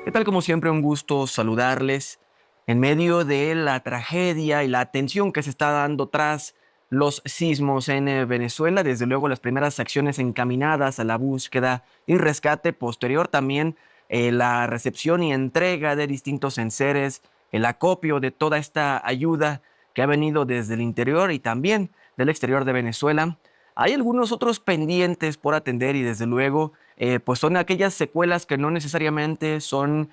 ¿Qué tal? Como siempre, un gusto saludarles en medio de la tragedia y la tensión que se está dando tras los sismos en Venezuela. Desde luego, las primeras acciones encaminadas a la búsqueda y rescate, posterior también la recepción y entrega de distintos enseres, el acopio de toda esta ayuda que ha venido desde el interior y también del exterior de Venezuela. Hay algunos otros pendientes por atender y desde luego pues son aquellas secuelas que no necesariamente son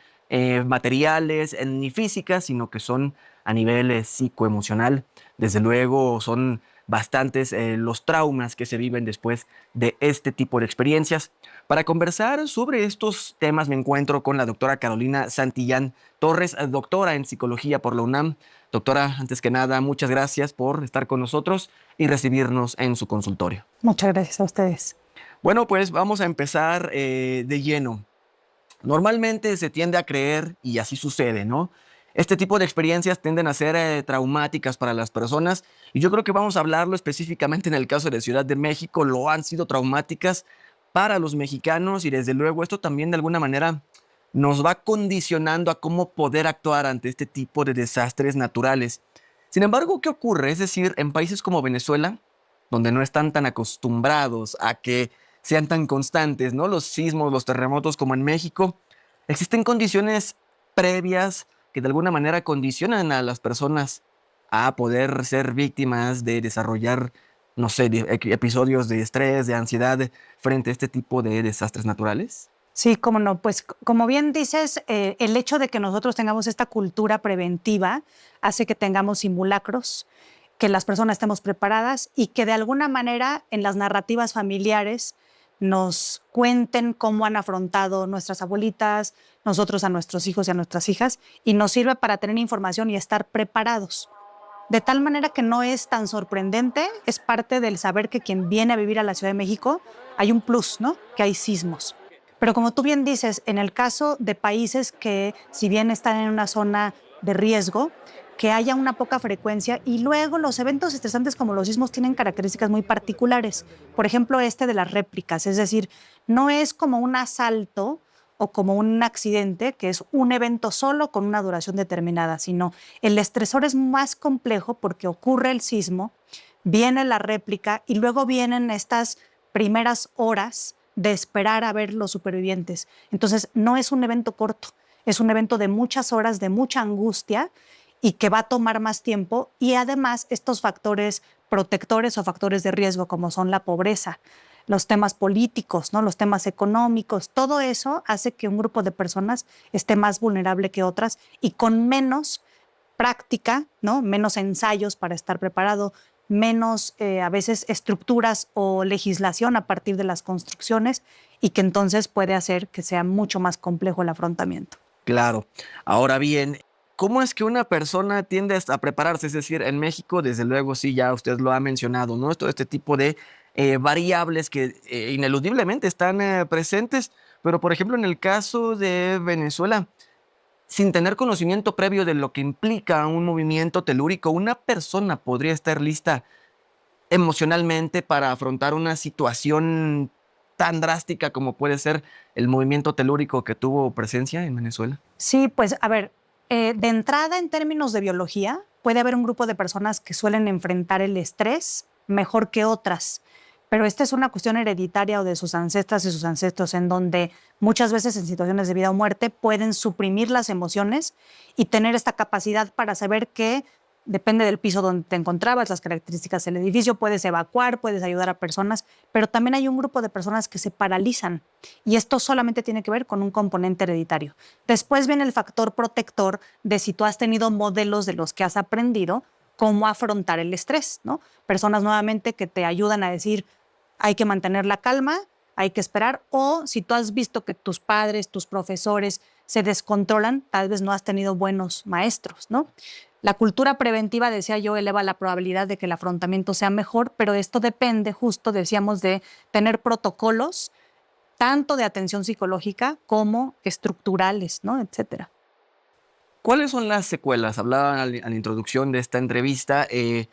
materiales ni físicas, sino que son a nivel psicoemocional. Desde luego son bastantes los traumas que se viven después de este tipo de experiencias. Para conversar sobre estos temas me encuentro con la doctora Carolina Santillán Torres, doctora en psicología por la UNAM. Doctora, antes que nada, muchas gracias por estar con nosotros y recibirnos en su consultorio. Muchas gracias a ustedes. Bueno, pues vamos a empezar de lleno. Normalmente se tiende a creer, y así sucede, ¿no? Este tipo de experiencias tienden a ser traumáticas para las personas, y yo creo que vamos a hablarlo específicamente en el caso de Ciudad de México. Lo han sido traumáticas para los mexicanos, y desde luego esto también de alguna manera nos va condicionando a cómo poder actuar ante este tipo de desastres naturales. Sin embargo, ¿qué ocurre? Es decir, en países como Venezuela, donde no están tan acostumbrados a que sean tan constantes, ¿no? Los sismos, los terremotos como en México, existen condiciones previas que de alguna manera condicionan a las personas a poder ser víctimas de desarrollar, no sé, episodios de estrés, de ansiedad frente a este tipo de desastres naturales. Sí, cómo no. Pues como bien dices, el hecho de que nosotros tengamos esta cultura preventiva hace que tengamos simulacros, que las personas estemos preparadas y que de alguna manera en las narrativas familiares nos cuenten cómo han afrontado nuestras abuelitas, nosotros a nuestros hijos y a nuestras hijas, y nos sirve para tener información y estar preparados. De tal manera que no es tan sorprendente, es parte del saber que quien viene a vivir a la Ciudad de México hay un plus, ¿no? Que hay sismos. Pero como tú bien dices, en el caso de países que, si bien están en una zona de riesgo, que haya una poca frecuencia y luego los eventos estresantes como los sismos tienen características muy particulares. Por ejemplo, este de las réplicas, es decir, no es como un asalto o como un accidente, que es un evento solo con una duración determinada, sino el estresor es más complejo porque ocurre el sismo, viene la réplica y luego vienen estas primeras horas de esperar a ver los supervivientes. Entonces, no es un evento corto, es un evento de muchas horas, de mucha angustia y que va a tomar más tiempo. Y además, estos factores protectores o factores de riesgo, como son la pobreza, los temas políticos, ¿no? Los temas económicos, todo eso hace que un grupo de personas esté más vulnerable que otras y con menos práctica, ¿no? Menos ensayos para estar preparado, menos a veces estructuras o legislación a partir de las construcciones y que entonces puede hacer que sea mucho más complejo el afrontamiento. Claro. Ahora bien, ¿cómo es que una persona tiende a prepararse? Es decir, en México, desde luego, sí, ya usted lo ha mencionado, ¿no? Todo este tipo de variables que ineludiblemente están presentes, pero por ejemplo, en el caso de Venezuela, sin tener conocimiento previo de lo que implica un movimiento telúrico, una persona podría estar lista emocionalmente para afrontar una situación tan drástica como puede ser el movimiento telúrico que tuvo presencia en Venezuela. Sí, pues a ver, de entrada en términos de biología, puede haber un grupo de personas que suelen enfrentar el estrés mejor que otras, pero esta es una cuestión hereditaria o de sus ancestras y sus ancestros, en donde muchas veces en situaciones de vida o muerte pueden suprimir las emociones y tener esta capacidad para saber que depende del piso donde te encontrabas, las características del edificio, puedes evacuar, puedes ayudar a personas, pero también hay un grupo de personas que se paralizan y esto solamente tiene que ver con un componente hereditario. Después viene el factor protector de si tú has tenido modelos de los que has aprendido cómo afrontar el estrés, ¿no? Personas nuevamente que te ayudan a decir, hay que mantener la calma, hay que esperar, o si tú has visto que tus padres, tus profesores se descontrolan, tal vez no has tenido buenos maestros, ¿no? La cultura preventiva, decía yo, eleva la probabilidad de que el afrontamiento sea mejor, pero esto depende, justo decíamos, de tener protocolos tanto de atención psicológica como estructurales, ¿no? Etcétera. ¿Cuáles son las secuelas? Hablaba a la introducción de esta entrevista que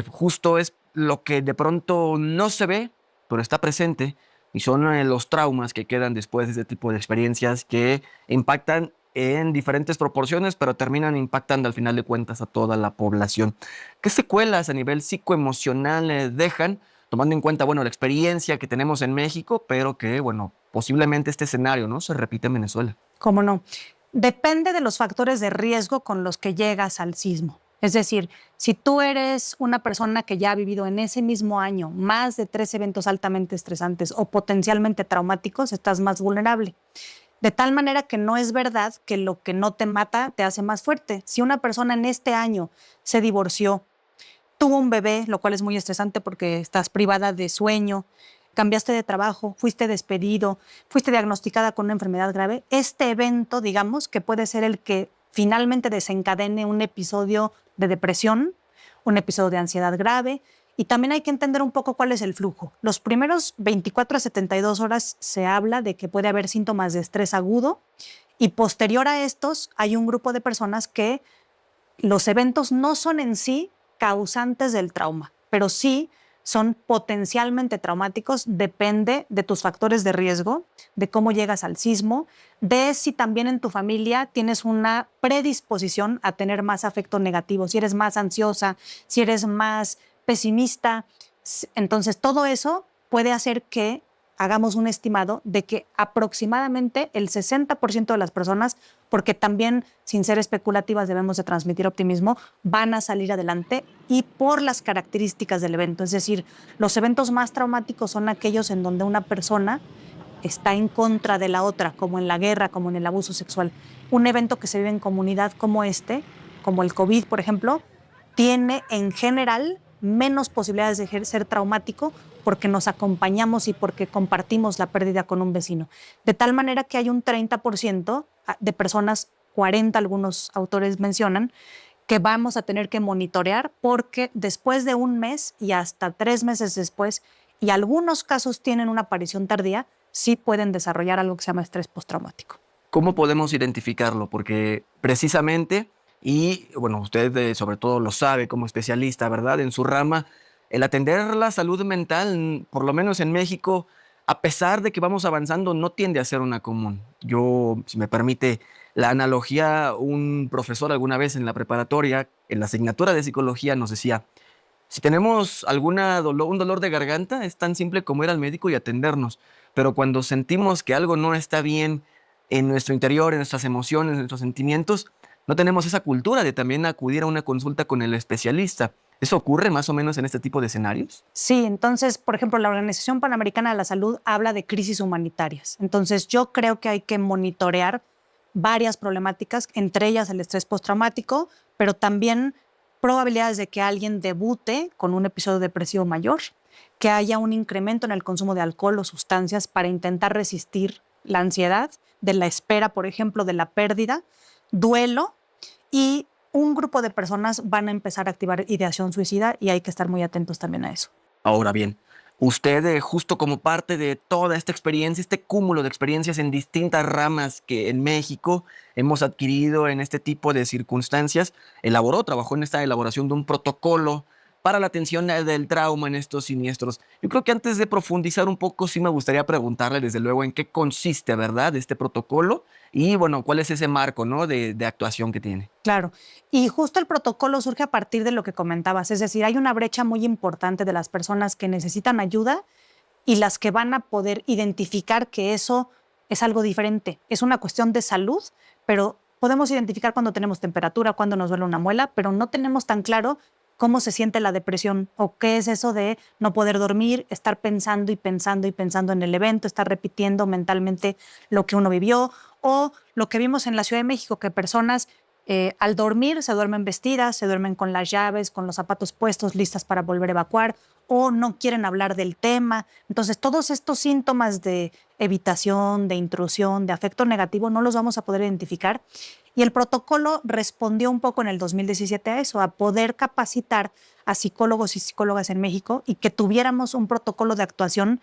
justo es lo que de pronto no se ve, pero está presente, y son los traumas que quedan después de este tipo de experiencias que impactan en diferentes proporciones, pero terminan impactando al final de cuentas a toda la población. ¿Qué secuelas a nivel psicoemocional dejan, tomando en cuenta, bueno, la experiencia que tenemos en México, pero que, bueno, posiblemente este escenario, ¿no?, se repite en Venezuela? ¿Cómo no? Depende de los factores de riesgo con los que llegas al sismo. Es decir, si tú eres una persona que ya ha vivido en ese mismo año más de 3 eventos altamente estresantes o potencialmente traumáticos, estás más vulnerable. De tal manera que no es verdad que lo que no te mata te hace más fuerte. Si una persona en este año se divorció, tuvo un bebé, lo cual es muy estresante porque estás privada de sueño, cambiaste de trabajo, fuiste despedido, fuiste diagnosticada con una enfermedad grave, este evento, digamos, que puede ser el que finalmente desencadene un episodio de depresión, un episodio de ansiedad grave, y también hay que entender un poco cuál es el flujo. Los primeros 24 a 72 horas se habla de que puede haber síntomas de estrés agudo, y posterior a estos hay un grupo de personas que los eventos no son en sí causantes del trauma, pero sí son potencialmente traumáticos. Depende de tus factores de riesgo, de cómo llegas al sismo, de si también en tu familia tienes una predisposición a tener más afecto negativo, si eres más ansiosa, si eres más pesimista. Entonces, todo eso puede hacer que hagamos un estimado de que aproximadamente el 60% de las personas, porque también, sin ser especulativas, debemos de transmitir optimismo, van a salir adelante, y por las características del evento. Es decir, los eventos más traumáticos son aquellos en donde una persona está en contra de la otra, como en la guerra, como en el abuso sexual. Un evento que se vive en comunidad como este, como el COVID, por ejemplo, tiene en general menos posibilidades de ser traumático porque nos acompañamos y porque compartimos la pérdida con un vecino. De tal manera que hay un 30% de personas, 40 algunos autores mencionan, que vamos a tener que monitorear porque después de un mes y hasta 3 meses después, y algunos casos tienen una aparición tardía, sí pueden desarrollar algo que se llama estrés postraumático. ¿Cómo podemos identificarlo? Porque precisamente, y bueno, usted sobre todo lo sabe como especialista, ¿verdad?, en su rama, el atender la salud mental, por lo menos en México, a pesar de que vamos avanzando, no tiende a ser una común. Yo, si me permite la analogía, un profesor alguna vez en la preparatoria, en la asignatura de psicología, nos decía: si tenemos un dolor de garganta, es tan simple como ir al médico y atendernos. Pero cuando sentimos que algo no está bien en nuestro interior, en nuestras emociones, en nuestros sentimientos, no tenemos esa cultura de también acudir a una consulta con el especialista. ¿Eso ocurre más o menos en este tipo de escenarios? Sí, entonces, por ejemplo, la Organización Panamericana de la Salud habla de crisis humanitarias. Entonces, yo creo que hay que monitorear varias problemáticas, entre ellas el estrés postraumático, pero también probabilidades de que alguien debute con un episodio depresivo mayor, que haya un incremento en el consumo de alcohol o sustancias para intentar resistir la ansiedad, de la espera, por ejemplo, de la pérdida, duelo, y un grupo de personas van a empezar a activar ideación suicida, y hay que estar muy atentos también a eso. Ahora bien, usted, justo como parte de toda esta experiencia, este cúmulo de experiencias en distintas ramas que en México hemos adquirido en este tipo de circunstancias, trabajó en esta elaboración de un protocolo para la atención del trauma en estos siniestros. Yo creo que antes de profundizar un poco, sí me gustaría preguntarle, desde luego, en qué consiste, ¿verdad?, este protocolo y, bueno, cuál es ese marco, ¿no?, de actuación que tiene. Claro, y justo el protocolo surge a partir de lo que comentabas, es decir, hay una brecha muy importante de las personas que necesitan ayuda y las que van a poder identificar que eso es algo diferente. Es una cuestión de salud, pero podemos identificar cuando tenemos temperatura, cuando nos duele una muela, pero no tenemos tan claro cómo se siente la depresión o qué es eso de no poder dormir, estar pensando y pensando y pensando en el evento, estar repitiendo mentalmente lo que uno vivió, o lo que vimos en la Ciudad de México, que personas al dormir se duermen vestidas, se duermen con las llaves, con los zapatos puestos, listas para volver a evacuar, o no quieren hablar del tema. Entonces, todos estos síntomas de evitación, de intrusión, de afecto negativo, no los vamos a poder identificar. Y el protocolo respondió un poco en el 2017 a eso, a poder capacitar a psicólogos y psicólogas en México y que tuviéramos un protocolo de actuación,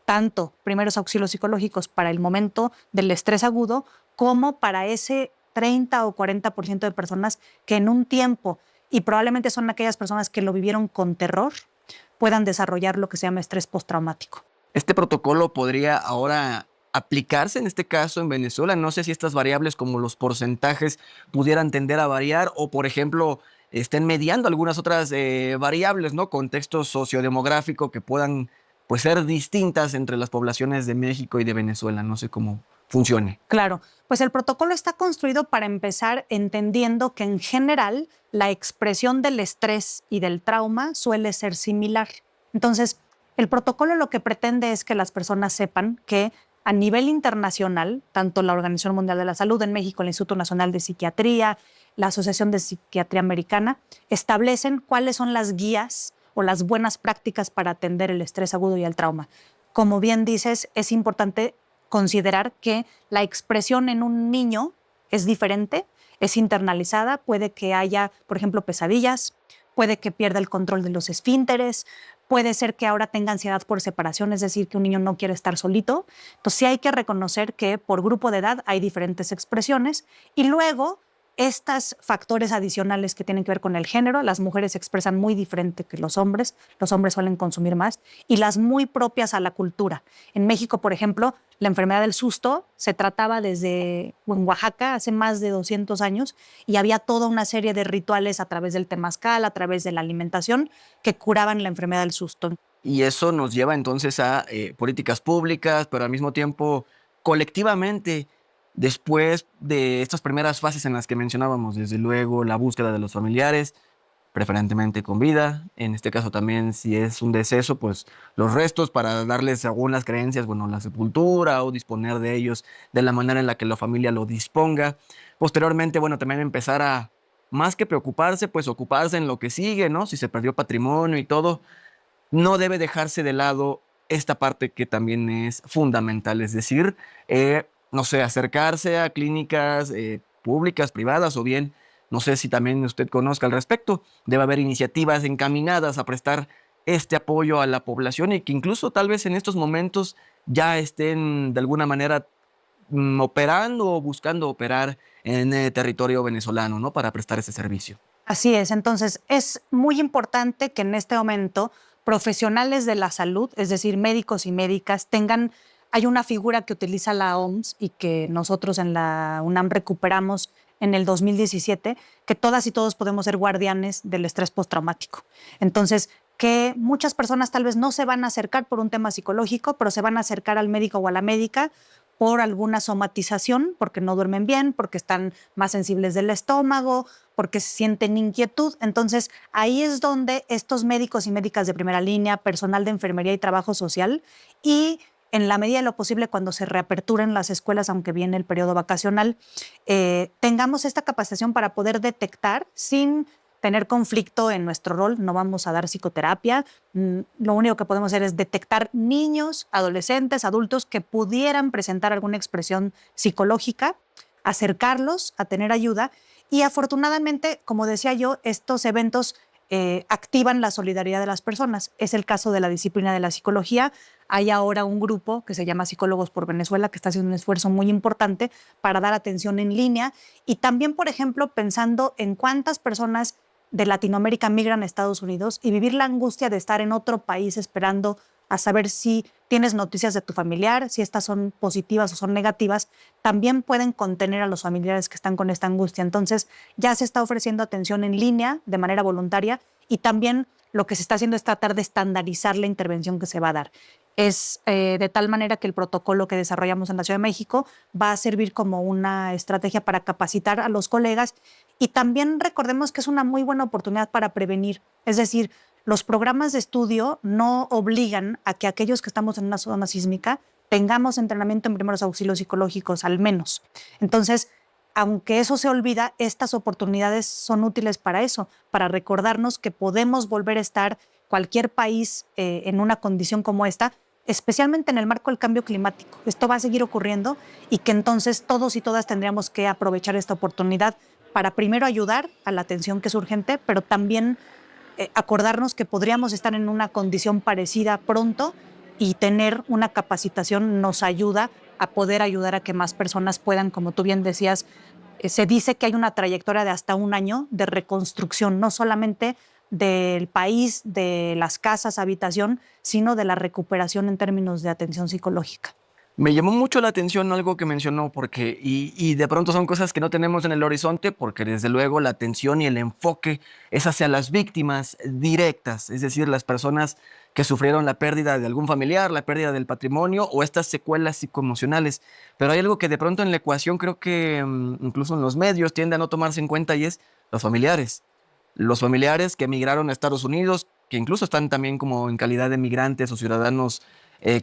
tanto primeros auxilios psicológicos para el momento del estrés agudo, como para ese 30 o 40% de personas que en un tiempo, y probablemente son aquellas personas que lo vivieron con terror, puedan desarrollar lo que se llama estrés postraumático. Este protocolo podría ahora aplicarse en este caso en Venezuela? No sé si estas variables como los porcentajes pudieran tender a variar o, por ejemplo, estén mediando algunas otras variables, ¿no? Contexto sociodemográfico que puedan pues ser distintas entre las poblaciones de México y de Venezuela. No sé cómo funcione. Claro, pues el protocolo está construido para empezar entendiendo que en general la expresión del estrés y del trauma suele ser similar. Entonces, el protocolo lo que pretende es que las personas sepan que a nivel internacional, tanto la Organización Mundial de la Salud en México, el Instituto Nacional de Psiquiatría, la Asociación de Psiquiatría Americana, establecen cuáles son las guías o las buenas prácticas para atender el estrés agudo y el trauma. Como bien dices, es importante considerar que la expresión en un niño es diferente, es internalizada, puede que haya, por ejemplo, pesadillas, puede que pierda el control de los esfínteres, puede ser que ahora tenga ansiedad por separación, es decir, que un niño no quiere estar solito. Entonces sí hay que reconocer que por grupo de edad hay diferentes expresiones y luego estos factores adicionales que tienen que ver con el género, las mujeres se expresan muy diferente que los hombres suelen consumir más, y las muy propias a la cultura. En México, por ejemplo, la enfermedad del susto se trataba desde en Oaxaca hace más de 200 años y había toda una serie de rituales a través del temazcal, a través de la alimentación, que curaban la enfermedad del susto. Y eso nos lleva entonces a políticas públicas, pero al mismo tiempo colectivamente, después de estas primeras fases en las que mencionábamos, desde luego la búsqueda de los familiares, preferentemente con vida, en este caso también si es un deceso, pues los restos para darles según las creencias, bueno, la sepultura o disponer de ellos de la manera en la que la familia lo disponga. Posteriormente, bueno, también empezar a, más que preocuparse, pues ocuparse en lo que sigue, ¿no? Si se perdió patrimonio y todo, no debe dejarse de lado esta parte que también es fundamental, es decir, no sé, acercarse a clínicas públicas, privadas o bien, no sé si también usted conozca al respecto, debe haber iniciativas encaminadas a prestar este apoyo a la población y que incluso tal vez en estos momentos ya estén de alguna manera operando o buscando operar en territorio venezolano, ¿no? Para prestar ese servicio. Así es, entonces es muy importante que en este momento profesionales de la salud, es decir, médicos y médicas, hay una figura que utiliza la OMS y que nosotros en la UNAM recuperamos en el 2017, que todas y todos podemos ser guardianes del estrés postraumático. Entonces, que muchas personas tal vez no se van a acercar por un tema psicológico, pero se van a acercar al médico o a la médica por alguna somatización, porque no duermen bien, porque están más sensibles del estómago, porque se sienten inquietud. Entonces, ahí es donde estos médicos y médicas de primera línea, personal de enfermería y trabajo social, y en la medida de lo posible, cuando se reaperturen las escuelas, aunque viene el periodo vacacional, tengamos esta capacitación para poder detectar sin tener conflicto en nuestro rol. No vamos a dar psicoterapia. Lo único que podemos hacer es detectar niños, adolescentes, adultos que pudieran presentar alguna expresión psicológica, acercarlos a tener ayuda. Y afortunadamente, como decía yo, estos eventos activan la solidaridad de las personas. Es el caso de la disciplina de la psicología. Hay ahora un grupo que se llama Psicólogos por Venezuela que está haciendo un esfuerzo muy importante para dar atención en línea y también, por ejemplo, pensando en cuántas personas de Latinoamérica migran a Estados Unidos y vivir la angustia de estar en otro país esperando a saber si tienes noticias de tu familiar, si estas son positivas o son negativas, también pueden contener a los familiares que están con esta angustia. Entonces, ya se está ofreciendo atención en línea de manera voluntaria y también lo que se está haciendo es tratar de estandarizar la intervención que se va a dar. Es de tal manera que el protocolo que desarrollamos en la Ciudad de México va a servir como una estrategia para capacitar a los colegas y también recordemos que es una muy buena oportunidad para prevenir. Es decir, los programas de estudio no obligan a que aquellos que estamos en una zona sísmica tengamos entrenamiento en primeros auxilios psicológicos, al menos. Entonces, aunque eso se olvida, estas oportunidades son útiles para eso, para recordarnos que podemos volver a estar cualquier país en una condición como esta, especialmente en el marco del cambio climático. Esto va a seguir ocurriendo y que entonces todos y todas tendríamos que aprovechar esta oportunidad para primero ayudar a la atención que es urgente, pero también acordarnos que podríamos estar en una condición parecida pronto y tener una capacitación nos ayuda a poder ayudar a que más personas puedan, como tú bien decías, se dice que hay una trayectoria de hasta un año de reconstrucción, no solamente del país, de las casas, habitación, sino de la recuperación en términos de atención psicológica. Me llamó mucho la atención algo que mencionó, porque, y de pronto son cosas que no tenemos en el horizonte, porque desde luego la atención y el enfoque es hacia las víctimas directas, es decir, las personas que sufrieron la pérdida de algún familiar, la pérdida del patrimonio o estas secuelas psicoemocionales. Pero hay algo que de pronto en la ecuación creo que incluso en los medios tiende a no tomarse en cuenta y es los familiares. Los familiares que emigraron a Estados Unidos, que incluso están también como en calidad de migrantes o ciudadanos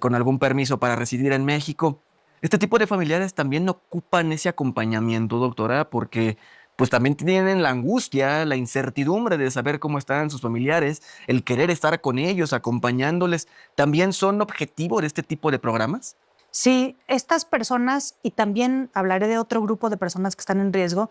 con algún permiso para residir en México. Este tipo de familiares también ocupan ese acompañamiento, doctora, porque pues también tienen la angustia, la incertidumbre de saber cómo están sus familiares, el querer estar con ellos, acompañándoles. ¿También son objetivo de este tipo de programas? Sí, estas personas, y también hablaré de otro grupo de personas que están en riesgo,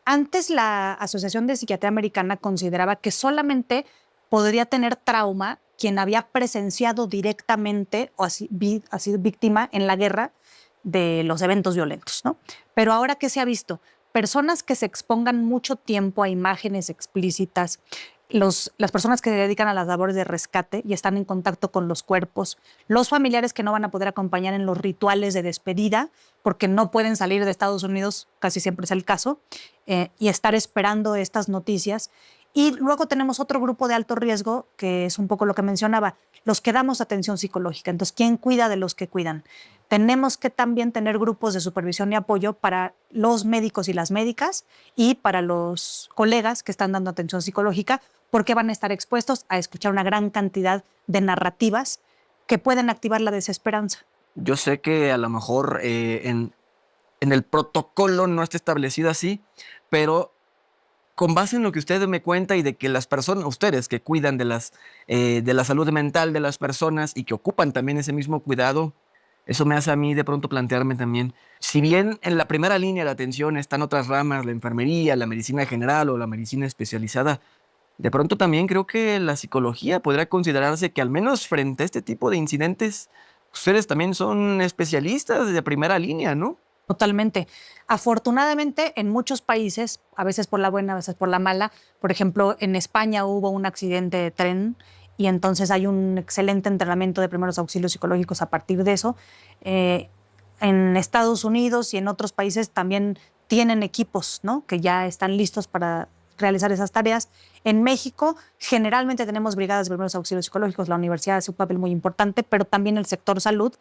antes la Asociación de Psiquiatría Americana consideraba que solamente podría tener trauma quien había presenciado directamente o ha sido víctima en la guerra de los eventos violentos, ¿no? Pero ahora, ¿qué se ha visto? Personas que se expongan mucho tiempo a imágenes explícitas, las personas que se dedican a las labores de rescate y están en contacto con los cuerpos, los familiares que no van a poder acompañar en los rituales de despedida porque no pueden salir de Estados Unidos, casi siempre es el caso, y estar esperando estas noticias. Y luego tenemos otro grupo de alto riesgo, que es un poco lo que mencionaba, los que damos atención psicológica. Entonces, ¿quién cuida de los que cuidan? Tenemos que también tener grupos de supervisión y apoyo para los médicos y las médicas y para los colegas que están dando atención psicológica, porque van a estar expuestos a escuchar una gran cantidad de narrativas que pueden activar la desesperanza. Yo sé que a lo mejor en el protocolo no está establecido así, pero con base en lo que usted me cuenta y de que las personas, ustedes que cuidan de la salud mental de las personas y que ocupan también ese mismo cuidado, eso me hace a mí de pronto plantearme también, si bien en la primera línea de atención están otras ramas, la enfermería, la medicina general o la medicina especializada, de pronto también creo que la psicología podría considerarse que al menos frente a este tipo de incidentes, ustedes también son especialistas de primera línea, ¿no? Totalmente. Afortunadamente, en muchos países, a veces por la buena, a veces por la mala, por ejemplo, en España hubo un accidente de tren y entonces hay un excelente entrenamiento de primeros auxilios psicológicos a partir de eso. Eh, en Estados Unidos y en otros países también tienen equipos, ¿no?, que ya están listos para realizar esas tareas. En México, generalmente tenemos brigadas de primeros auxilios psicológicos, la universidad hace un papel muy importante, pero también el sector salud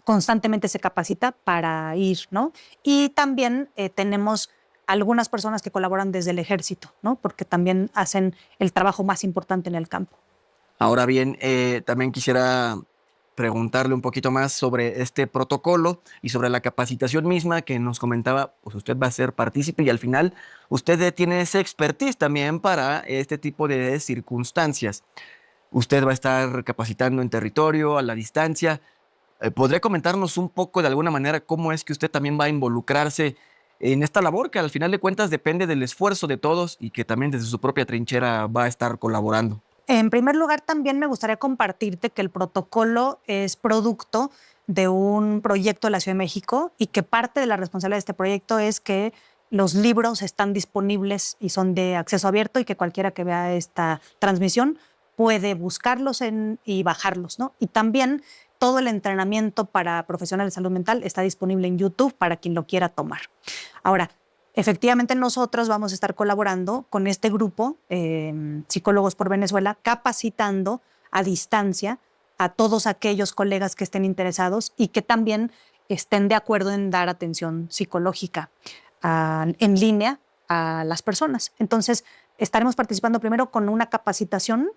constantemente se capacita para ir, ¿no? Y también tenemos algunas personas que colaboran desde el ejército, ¿no?, porque también hacen el trabajo más importante en el campo. Ahora bien, también quisiera preguntarle un poquito más sobre este protocolo y sobre la capacitación misma que nos comentaba, pues usted va a ser partícipe y al final usted tiene ese expertise también para este tipo de circunstancias. Usted va a estar capacitando en territorio, a la distancia. ¿Podría comentarnos un poco de alguna manera cómo es que usted también va a involucrarse en esta labor que al final de cuentas depende del esfuerzo de todos y que también desde su propia trinchera va a estar colaborando? En primer lugar, también me gustaría compartirte que el protocolo es producto de un proyecto de la Ciudad de México y que parte de la responsabilidad de este proyecto es que los libros están disponibles y son de acceso abierto y que cualquiera que vea esta transmisión puede buscarlos y bajarlos, ¿no? Y también todo el entrenamiento para profesionales de salud mental está disponible en YouTube para quien lo quiera tomar. Ahora, efectivamente, nosotros vamos a estar colaborando con este grupo, Psicólogos por Venezuela, capacitando a distancia a todos aquellos colegas que estén interesados y que también estén de acuerdo en dar atención psicológica en línea a las personas. Entonces, estaremos participando primero con una capacitación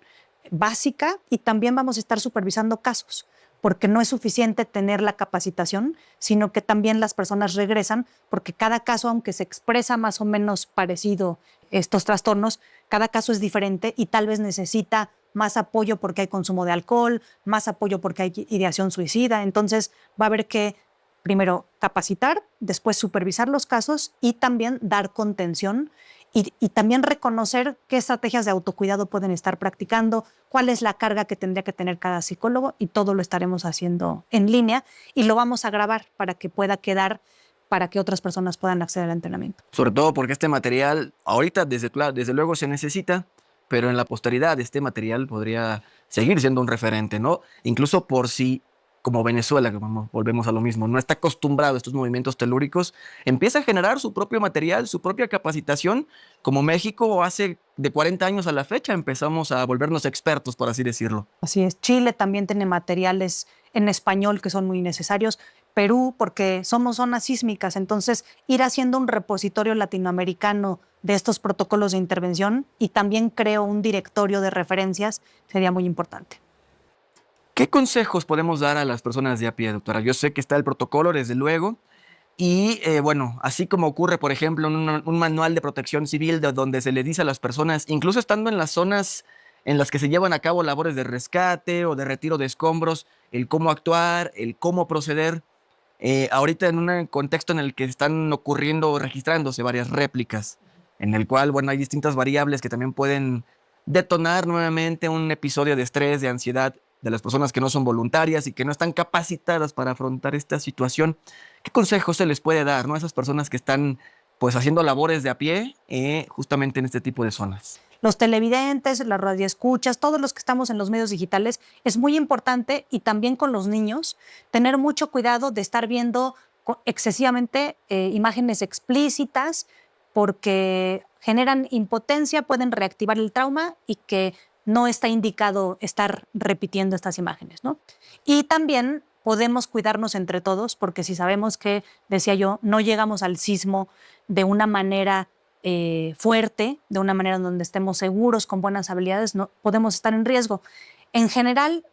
básica y también vamos a estar supervisando casos, porque no es suficiente tener la capacitación, sino que también las personas regresan, porque cada caso, aunque se expresa más o menos parecido estos trastornos, cada caso es diferente y tal vez necesita más apoyo porque hay consumo de alcohol, más apoyo porque hay ideación suicida. Entonces va a haber que primero capacitar, después supervisar los casos y también dar contención y también reconocer qué estrategias de autocuidado pueden estar practicando, cuál es la carga que tendría que tener cada psicólogo y todo lo estaremos haciendo en línea y lo vamos a grabar para que pueda quedar para que otras personas puedan acceder al entrenamiento. Sobre todo porque este material ahorita desde luego se necesita, pero en la posteridad este material podría seguir siendo un referente, ¿no? Incluso por si como Venezuela, que volvemos a lo mismo, no está acostumbrado a estos movimientos telúricos, empieza a generar su propio material, su propia capacitación, como México hace de 40 años a la fecha empezamos a volvernos expertos, por así decirlo. Así es. Chile también tiene materiales en español que son muy necesarios. Perú, porque somos zonas sísmicas, entonces ir haciendo un repositorio latinoamericano de estos protocolos de intervención y también creo un directorio de referencias sería muy importante. ¿Qué consejos podemos dar a las personas de a pie, doctora? Yo sé que está el protocolo, desde luego, y bueno, así como ocurre, por ejemplo, en un manual de protección civil donde se le dice a las personas, incluso estando en las zonas en las que se llevan a cabo labores de rescate o de retiro de escombros, el cómo actuar, el cómo proceder. Ahorita en un contexto en el que están ocurriendo o registrándose varias réplicas, en el cual, bueno, hay distintas variables que también pueden detonar nuevamente un episodio de estrés, de ansiedad de las personas que no son voluntarias y que no están capacitadas para afrontar esta situación. ¿Qué consejos se les puede dar, ¿no? A esas personas que están pues haciendo labores de a pie justamente en este tipo de zonas? Los televidentes, las radioescuchas, todos los que estamos en los medios digitales, es muy importante y también con los niños, tener mucho cuidado de estar viendo excesivamente imágenes explícitas porque generan impotencia, pueden reactivar el trauma y que no está indicado estar repitiendo estas imágenes, ¿no? Y también podemos cuidarnos entre todos porque si sabemos que, decía yo, no llegamos al sismo de una manera fuerte, de una manera en donde estemos seguros, con buenas habilidades, no podemos estar en riesgo. En general,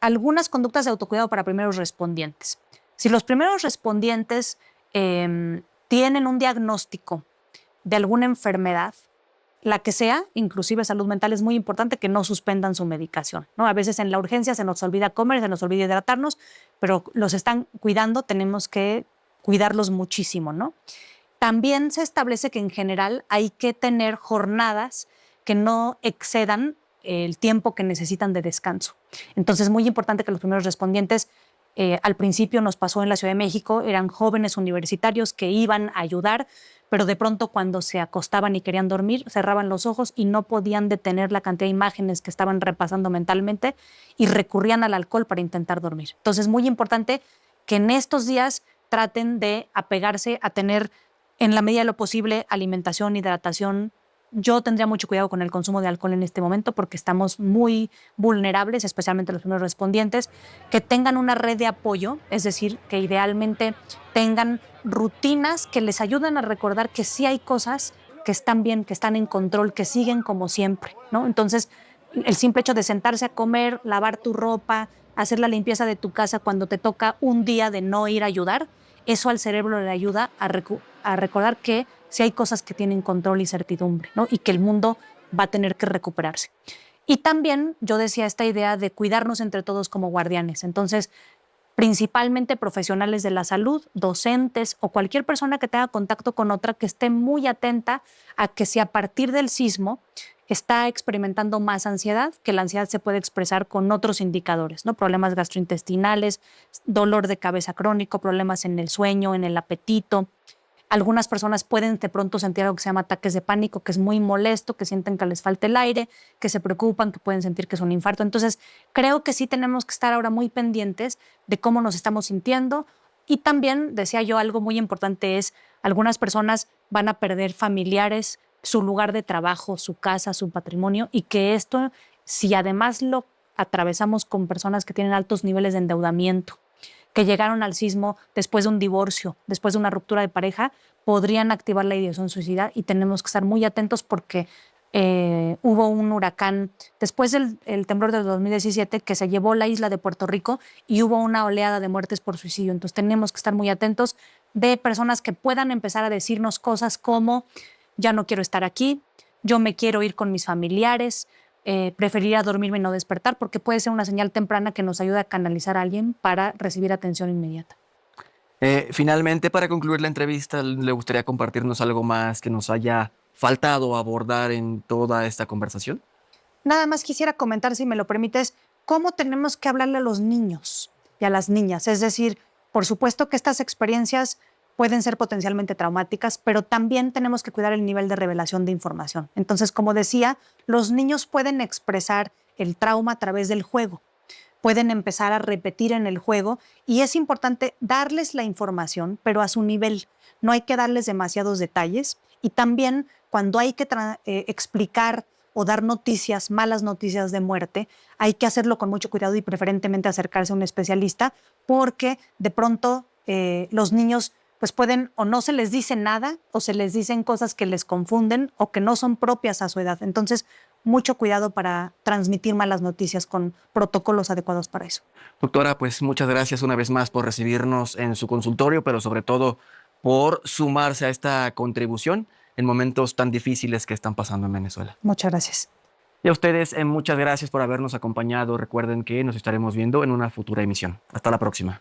algunas conductas de autocuidado para primeros respondientes. Si los primeros respondientes tienen un diagnóstico de alguna enfermedad, la que sea, inclusive salud mental, es muy importante que no suspendan su medicación, ¿no? A veces en la urgencia se nos olvida comer, se nos olvida hidratarnos, pero los están cuidando, tenemos que cuidarlos muchísimo, ¿no? También se establece que en general hay que tener jornadas que no excedan el tiempo que necesitan de descanso. Entonces es muy importante que los primeros respondientes, al principio nos pasó en la Ciudad de México, eran jóvenes universitarios que iban a ayudar, pero de pronto cuando se acostaban y querían dormir, cerraban los ojos y no podían detener la cantidad de imágenes que estaban repasando mentalmente y recurrían al alcohol para intentar dormir. Entonces es muy importante que en estos días traten de apegarse a tener en la medida de lo posible alimentación, hidratación. Yo tendría mucho cuidado con el consumo de alcohol en este momento porque estamos muy vulnerables, especialmente los primeros respondientes, que tengan una red de apoyo, es decir, que idealmente tengan rutinas que les ayuden a recordar que sí hay cosas que están bien, que están en control, que siguen como siempre, ¿no? Entonces, el simple hecho de sentarse a comer, lavar tu ropa, hacer la limpieza de tu casa cuando te toca un día de no ir a ayudar, eso al cerebro le ayuda a recordar que sí hay cosas que tienen control y certidumbre, ¿no? Y que el mundo va a tener que recuperarse. Y también yo decía esta idea de cuidarnos entre todos como guardianes. Entonces, principalmente profesionales de la salud, docentes o cualquier persona que tenga contacto con otra que esté muy atenta a que si a partir del sismo está experimentando más ansiedad, que la ansiedad se puede expresar con otros indicadores, ¿no? Problemas gastrointestinales, dolor de cabeza crónico, problemas en el sueño, en el apetito. Algunas personas pueden de pronto sentir algo que se llama ataques de pánico, que es muy molesto, que sienten que les falta el aire, que se preocupan, que pueden sentir que es un infarto. Entonces, creo que sí tenemos que estar ahora muy pendientes de cómo nos estamos sintiendo. Y también, decía yo, algo muy importante es, algunas personas van a perder familiares, su lugar de trabajo, su casa, su patrimonio, y que esto, si además lo atravesamos con personas que tienen altos niveles de endeudamiento, que llegaron al sismo después de un divorcio, después de una ruptura de pareja, podrían activar la ideación suicida y tenemos que estar muy atentos porque hubo un huracán después del temblor del 2017 que se llevó la isla de Puerto Rico y hubo una oleada de muertes por suicidio. Entonces tenemos que estar muy atentos de personas que puedan empezar a decirnos cosas como ya no quiero estar aquí, yo me quiero ir con mis familiares, preferiría dormirme y no despertar, porque puede ser una señal temprana que nos ayude a canalizar a alguien para recibir atención inmediata. Finalmente, para concluir la entrevista, ¿le gustaría compartirnos algo más que nos haya faltado abordar en toda esta conversación? Nada más quisiera comentar, si me lo permites, cómo tenemos que hablarle a los niños y a las niñas. Es decir, por supuesto que estas experiencias pueden ser potencialmente traumáticas, pero también tenemos que cuidar el nivel de revelación de información. Entonces, como decía, los niños pueden expresar el trauma a través del juego, pueden empezar a repetir en el juego y es importante darles la información, pero a su nivel. No hay que darles demasiados detalles y también cuando hay que explicar o dar noticias, malas noticias de muerte, hay que hacerlo con mucho cuidado y preferentemente acercarse a un especialista porque de pronto los niños pues pueden o no se les dice nada o se les dicen cosas que les confunden o que no son propias a su edad. Entonces, mucho cuidado para transmitir malas noticias con protocolos adecuados para eso. Doctora, pues muchas gracias una vez más por recibirnos en su consultorio, pero sobre todo por sumarse a esta contribución en momentos tan difíciles que están pasando en Venezuela. Muchas gracias. Y a ustedes, muchas gracias por habernos acompañado. Recuerden que nos estaremos viendo en una futura emisión. Hasta la próxima.